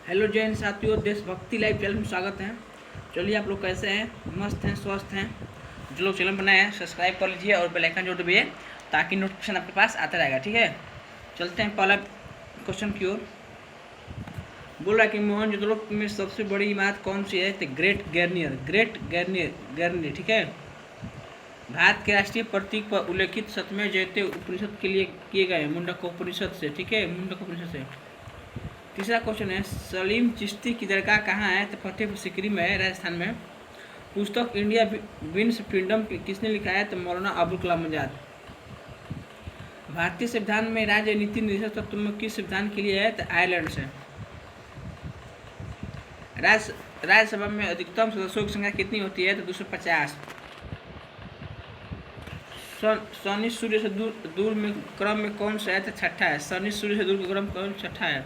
Hello Jain साथियों, देशभक्ति live channel में स्वागत है। चलिए, आप लोग कैसे हैं? मस्त हैं, स्वस्थ हैं? जो लोग चैनल बनाए हैं सब्सक्राइब कर लीजिए और बेल आइकन जोड़ दीजिए ताकि नोटिफिकेशन आपके पास आता रहेगा। ठीक है, चलते हैं पहला क्वेश्चन की ओर। बोल रहा है कि मोहनजोदड़ो में सबसे बड़ी इमारत कौन सी है? तो ग्रेट गैर्नियर। ठीक है, भारत के राष्ट्रीय प्रतीक पर उल्लेखित 7वें जयते उपनिषद के लिए किए गए मुंडकोपनिषद से। ठीक है, मुंडकोपनिषद से। तीसरा क्वेश्चन है, सलीम चिश्ती की दरगाह कहाँ है? तो फतेहपुर सीकरी में है, राजस्थान में। पुस्तक इंडिया विंस फ्रीडम किसने लिखा है? तो मौलाना अबुल कलाम आजाद। भारतीय संविधान में राजनीति निर्देशक तत्व में किस संविधान के लिए है? तो आयरलैंड से। राज्यसभा में अधिकतम सदस्यों की संख्या कितनी होती है? तो 250। शनि सूर्य से दूर में क्रम में कौन सा है? तो छठा है। शनि सूर्य से दूर का क्रम कौन छठा है?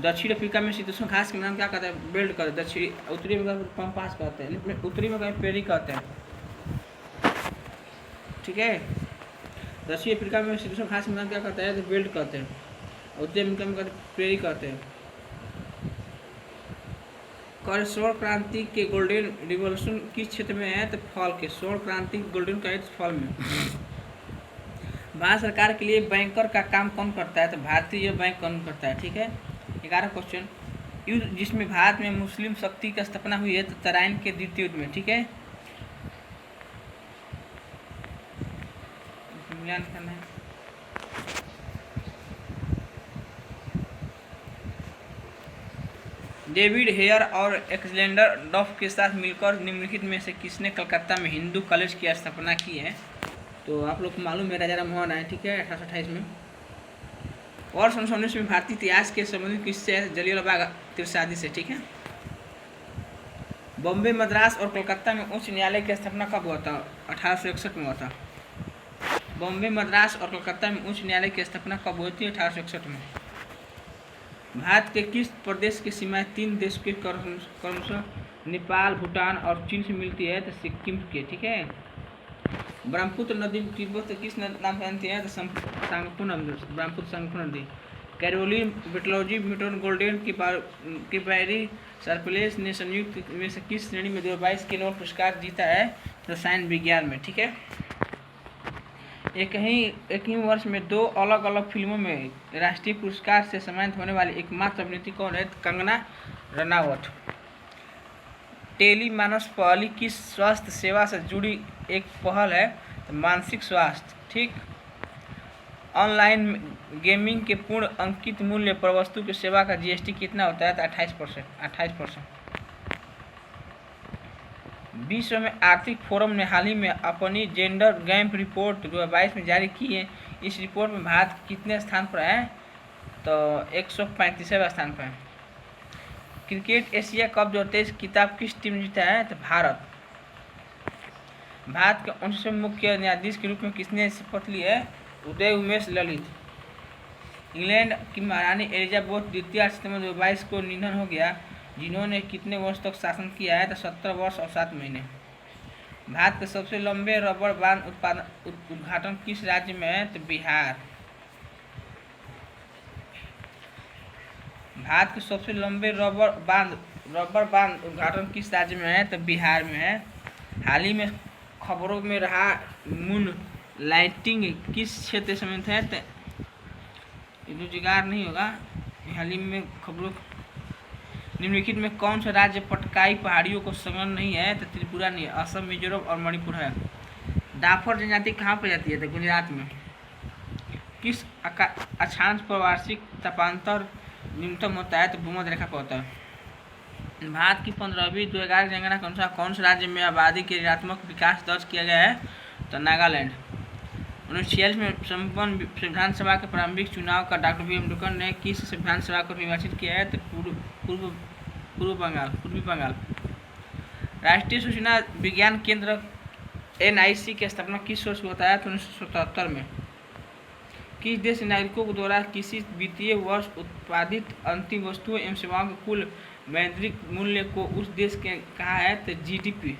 दक्षिण अफ्रीका में शीतोष्ण घास के नाम क्या कहते हैं? बेल्ट कहते हैं। दक्षिणी उत्तरी में पंपास कहते हैं, लेकिन उत्तरी में कहीं पेरी कहते हैं। ठीक है, दक्षिण अफ्रीका में शीतोष्ण घास के नाम क्या कहते हैं? तो बेल्ट कहते हैं। उत्तरी अमेरिका में कहते पेरी कहते हैं। स्वर्ण क्रांति के गोल्डन रिवॉल्यूशन किस क्षेत्र में है? तो फॉल के। स्वर्ण क्रांति गोल्डन का फॉल में। भारत सरकार के लिए बैंकर का काम कौन करता है? तो भारतीय बैंक कौन करता है? ठीक है। 11 क्वेश्चन, युद्ध जिसमें भारत में मुस्लिम शक्ति की स्थापना हुई है? तो तराइन के द्वितीय युद्ध में। ठीक है, मिलान करना है। डेविड हेयर और एलेक्जेंडर डफ के साथ मिलकर निम्नलिखित में से किसने कलकत्ता में हिंदू कॉलेज की स्थापना की है? तो आप लोग को मालूम है, राजा राम मोहन है। ठीक है, 1828 में। और 1919 में भारतीय इतिहास के संबंधित किससे? जलियांवाला बाग त्रसादी से। ठीक है। बॉम्बे, मद्रास और कोलकाता में उच्च न्यायालय की स्थापना कब हुआ था? 1861 में हुआ था। बॉम्बे, मद्रास और कोलकाता में उच्च न्यायालय की स्थापना कब हुई थी? 1861 में। भारत के किस प्रदेश की सीमाएं 3 देशों के क्रमशः नेपाल, भूटान और चीन से मिलती है? तो सिक्किम के। ठीक है। ब्रह्मपुत्र नदी तिब्बत किस नाम से जानती है? तो सांगपो नदी, ब्रह्मपुत्र सांगपो नदी। कैरोलिन बेटलॉजी मीटन गोल्डन की बैरी सरप्लेस ने संयुक्त में से किस श्रेणी में 2022 के नोबेल पुरस्कार जीता है? रसायन विज्ञान में। ठीक है। एक ही वर्ष में 2 अलग अलग फिल्मों में राष्ट्रीय पुरस्कार से सम्मानित होने वाली एकमात्र अभिनेत्री कौन है? कंगना रनावत। टेलीमानस पहली किस स्वास्थ्य सेवा से जुड़ी एक पहल है? तो मानसिक स्वास्थ्य। ठीक। ऑनलाइन गेमिंग के पूर्ण अंकित मूल्य पर वस्तु की सेवा का जीएसटी कितना होता है? तो 28%। विश्व में आर्थिक फोरम ने हाल ही में अपनी जेंडर गैप रिपोर्ट 2022 में जारी की है। इस रिपोर्ट में भारत कितने स्थान पर है? तो 135वें स्थान पर है। क्रिकेट एशिया कप 2023 खिताब किस टीम ने जीता है? तो भारत। भारत के 29वें मुख्य न्यायाधीश के रूप में किसने शपथ ली है? उदय उमेश ललित। इंग्लैंड की महारानी एलिजाबेथ द्वितीय 8 सितंबर 2022 को निधन हो गया, जिन्होंने कितने वर्ष तक शासन किया है? तो 17 वर्ष और 7 महीने। भारत के सबसे लंबे रबर बांध उद्घाटन किस राज्य में है? तो बिहार। भारत के सबसे लंबे रबर बांध उद्घाटन किस राज्य में है? तो बिहार में है। हाल ही में खबरों में रहा मून लाइटिंग किस क्षेत्र से संबंधित है? तो रोजगार नहीं होगा। हाल ही में खबरों निम्नलिखित में कौन सा राज्य पटकाई पहाड़ियों को संलग्न नहीं है? तो त्रिपुरा नहीं, असम, मिजोरम और मणिपुर है। डाफर जनजाति कहाँ पर जाती है? तो गुजरात में। किस अक्षांश पर वार्षिक तापांतर न्यूनतम होता है? तो भूमध्य रेखा पर होता है। भारत की 15वीं 2011 जनगणना के अनुसार कौन से राज्य में आबादी के ऋणात्मक विकास दर्ज किया गया है? तो नागालैंड। 1946 में संपन्न संविधान सभा के प्रारंभिक चुनाव का डॉक्टर बी अम्बेडकर ने किस संविधान सभा को निर्वाचित किया है? तो पूर्वी बंगाल। राष्ट्रीय सूचना विज्ञान केंद्र NIC की स्थापना किस वर्ष को होता है? तो 1977 में। किस देश के नागरिकों द्वारा किसी वित्तीय वर्ष उत्पादित अंतिम वस्तुओं एवं सेवाओं के कुल मौद्रिक मूल्य को उस देश के कहा है? तो GDP।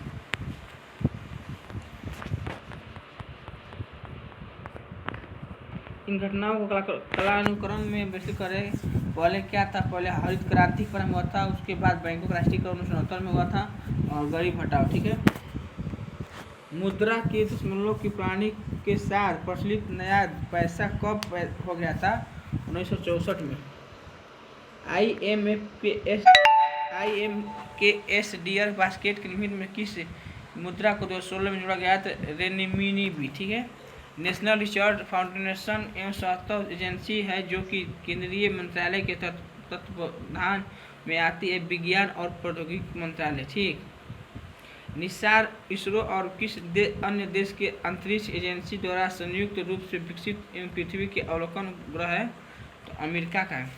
इन घटनाओं को कलानुक्रम में व्यवस्थित करें पहले क्या था, पहले हरित क्रांति प्रारंभ हुआ था, उसके बाद बैंकों का राष्ट्रीयकरण 1969 में हुआ था और गरीब हटाओ। ठीक है। मुद्रा के दशमलव की प्रणाली के साथ प्रचलित नया पैसा कब हो गया था? 1964 में। IMKS बास्केट के लिमिट में किस मुद्रा को 2016 में जोड़ा गया था? रेनमिनबी। ठीक है। नेशनल रिसर्च फाउंडेशन एवं स्वायत्त एजेंसी है जो कि केंद्रीय मंत्रालय के तत्वावधान में आती है, विज्ञान और प्रौद्योगिकी मंत्रालय। ठीक। निसार इसरो और किस अन्य देश के अंतरिक्ष एजेंसी द्वारा संयुक्त रूप से विकसित एवं पृथ्वी के अवलोकन ग्रह है? तो अमेरिका का है।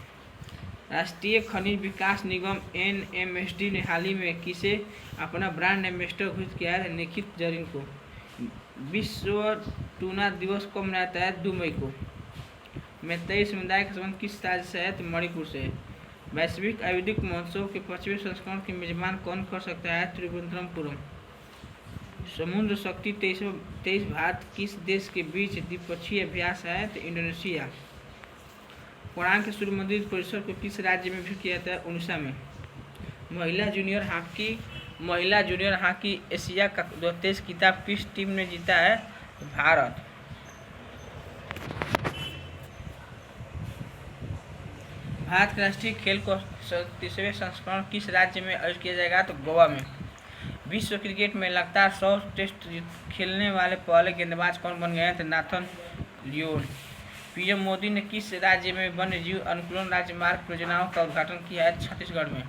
राष्ट्रीय खनिज विकास निगम NMSD ने हाल ही में किसे अपना ब्रांड एम्बेसडर घोषित किया है? निखित जरीन को। विश्व टूना दिवस को मनाया जाता है? 2 मई को। मैतेई समुदाय का संबंध किस राज्य से है? तो मणिपुर से। वैश्विक आयुर्वेदिक महोत्सव के 5वें संस्करण के मेजबान कौन कर सकता है? त्रिवेंद्रमपुरम। समुद्र शक्ति 23 भारत किस देश के बीच द्विपक्षीय अभ्यास है? तो इंडोनेशिया। पुराण के सूर्य मंदिर परिसर को किस राज्य में विकसित किया जाता है? उड़ीसा में। महिला जूनियर हॉकी एशिया का 2023 खिताब किस टीम ने जीता है? भारत। भारत के राष्ट्रीय खेल को 37वें संस्करण किस राज्य में आयोजित किया जाएगा? तो गोवा में। विश्व क्रिकेट में लगातार 100 टेस्ट खेलने वाले पहले गेंदबाज कौन बन गए हैं? तो नाथन लियोन। पीएम मोदी ने किस राज्य में वन्य जीव अनुकूलन राजमार्ग परियोजनाओं का उद्घाटन किया है? छत्तीसगढ़ में।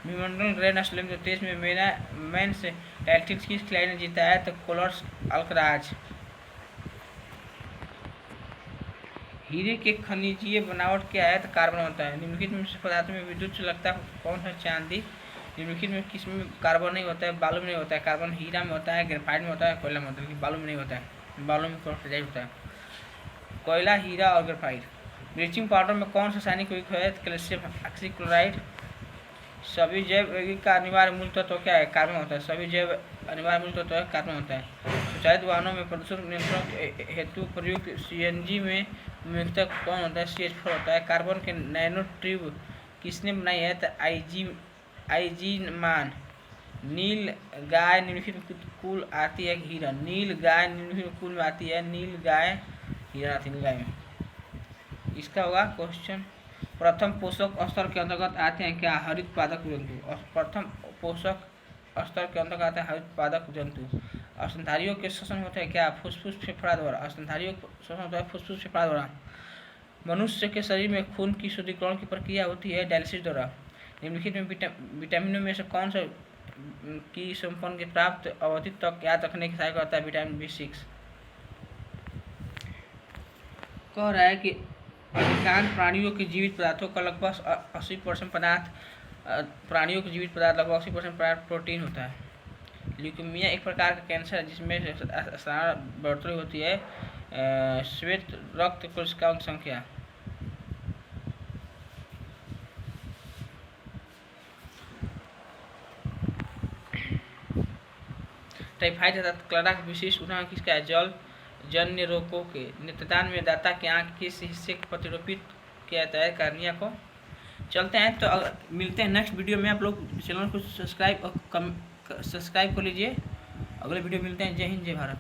विम्बलडन ग्रैंड स्लैम 2023 में मेंस टाइटल किस खिलाड़ी ने जीता है? तो कोलर्स अल्कराज। हीरे के खनिजीय बनावट क्या है? तो कार्बन होता है। निम्नलिखित में से पदार्थों में विद्युत चालकता कौन है? चांदी। निम्नलिखित में किस में कार्बन नहीं होता है? बालू में नहीं होता है। कार्बन हीरा में होता है, ग्रेफाइट में होता है, कोयला में होता है, लेकिन बालू में नहीं होता है। बालू में क्लोराइड होता है। कोयला, हीरा और ग्रेफाइट। ब्लीचिंग पाउडर में कौन सा रासायनिक यौगिक है? Calcium oxychloride. सभी जैव यौगिक का अनिवार्य मूल तत्व क्या है? कार्बन होता है। सभी जैव अनिवार्य मूल तत्व कार्बन होता है। स्वचालित वाहनों में प्रदूषण नियंत्रण हेतु प्रयुक्त CNG में मुख्यतः कौन होता है? CH4 होता है। कार्बन के नैनो ट्यूब किसने बनाई है? तो IG मान। नील गाय निम्नलिखित कुल आती है? हिरण। नील गाय निम्नलिखित कुल में आती है? नील गाय हिरण आती है नील गाय में। इसका होगा क्वेश्चन। प्रथम पोषक स्तर के अंतर्गत आते हैं क्या? हरित पादक जंतु। प्रथम पोषक स्तर के अंतर्गत आता है हरित पादक जंतु। स्तनधारियों के श्वसन होते हैं क्या? फुसफुस फेफड़ा द्वारा। स्तनधारियों का श्वसन होता है फुसफुस फेफड़ा द्वारा। मनुष्य के शरीर में खून की शुद्धिकरण की प्रक्रिया होती है डायलिसिस द्वारा। निम्नलिखित में विटामिनों में से कौन सा की संपन्न की प्राप्त अवधि तक याद रखने की सहायक होता है? Vitamin B6। कह रहा है कि अधिकांश प्राणियों के जीवित पदार्थों का लगभग 80% पदार्थ प्राणियों के जीवित पदार्थ लगभग 80% पदार्थ प्रोटीन होता है। ल्यूकेमिया एक प्रकार का कैंसर है जिसमें साधारण बढ़ोतरी होती है श्वेत रक्त कोशिकाओं की संख्या। टाइफाइड तथा क्लरा का विशेष उदाहरण किसका है? जल जन्य रोगों के निदान में दाता के आंख किस हिस्से को प्रतिरोपित किया जाता है? कार्निया को। चलते हैं तो मिलते हैं नेक्स्ट वीडियो में। आप लोग चैनल को सब्सक्राइब कर लीजिए। अगले वीडियो मिलते हैं। जय हिंद, जय भारत।